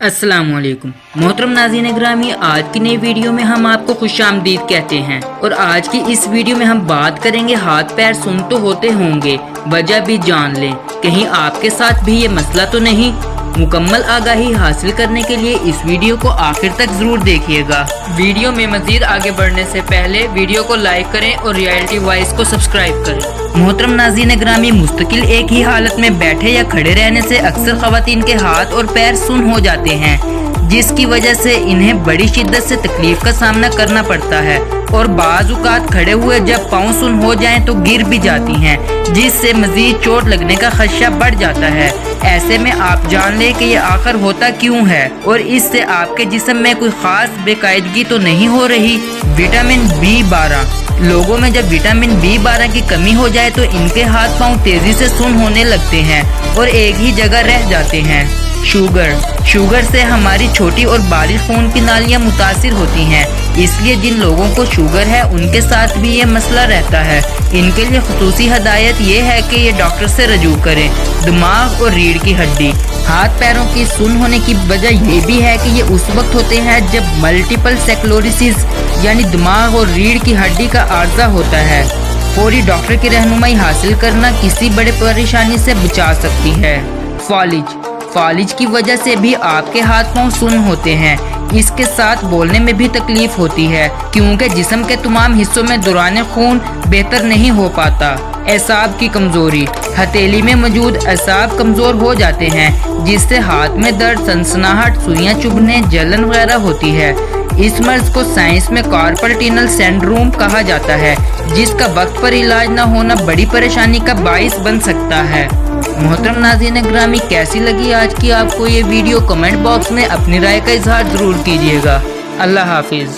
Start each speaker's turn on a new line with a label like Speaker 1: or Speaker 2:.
Speaker 1: अस्सलाम वालेकुम मोहतरम नाज़रीन ग्रामी, आज की नई वीडियो में हम आपको खुशामदीद कहते हैं। और आज की इस वीडियो में हम बात करेंगे हाथ पैर सुन तो होते होंगे, वजह भी जान लें, कहीं आपके साथ भी ये मसला तो नहीं। मुकम्मल आगाही हासिल करने के लिए इस वीडियो को आखिर तक जरूर देखिएगा। वीडियो में मजीद आगे बढ़ने से पहले वीडियो को लाइक करें और रियलिटी वॉइस को सब्सक्राइब करें। मोहतरम नाज़रीन ग्रामी, मुस्तकिल एक ही हालत में बैठे या खड़े रहने से अक्सर ख़वातीन के हाथ और पैर सुन हो जाते हैं, जिसकी वजह से इन्हें बड़ी शिद्दत से तकलीफ का सामना करना पड़ता है और बाज़ औक़ात खड़े हुए जब पाँव सुन हो जाएं तो गिर भी जाती हैं, जिससे मजीद चोट लगने का खदशा बढ़ जाता है। ऐसे में आप जान लें कि ये आखिर होता क्यों है और इससे आपके जिस्म में कोई ख़ास बेकायदगी तो नहीं हो रही। Vitamin B12। लोगों में जब विटामिन B12 की कमी हो जाए तो इनके हाथ पाँव तेज़ी से सुन होने लगते हैं और एक ही जगह रह जाते हैं। शुगर से हमारी छोटी और बारीक खून की नालियाँ मुतासिर होती हैं, इसलिए जिन लोगों को शुगर है उनके साथ भी ये मसला रहता है। इनके लिए खुसूसी हदायत ये है कि ये डॉक्टर से रजू करें। दिमाग और रीढ़ की हड्डी। हाथ पैरों की सुन होने की वजह ये भी है कि ये उस वक्त होते हैं जब मल्टीपल स्क्लेरोसिस यानी दिमाग और रीढ़ की हड्डी का आर्जा होता है। फौरी डॉक्टर की रहनुमाई हासिल करना किसी बड़े परेशानी से बचा सकती है। फालिज की वजह से भी आपके हाथ पांव सुन होते हैं। इसके साथ बोलने में भी तकलीफ होती है क्योंकि जिस्म के तमाम हिस्सों में दौरान खून बेहतर नहीं हो पाता। एसाब की कमजोरी। हथेली में मौजूद एसाब कमजोर हो जाते हैं, जिससे हाथ में दर्द, सनसनाहट, सुइयां चुभने, जलन वगैरह होती है। इस मर्ज को साइंस में कार्पल टनल सिंड्रोम कहा जाता है, जिसका वक्त पर इलाज न होना बड़ी परेशानी का बाइस बन सकता है। मोहतरम नाज़रीन ग्रामी, कैसी लगी आज की आपको ये वीडियो? कमेंट बॉक्स में अपनी राय का इजहार जरूर कीजिएगा। अल्लाह हाफिज।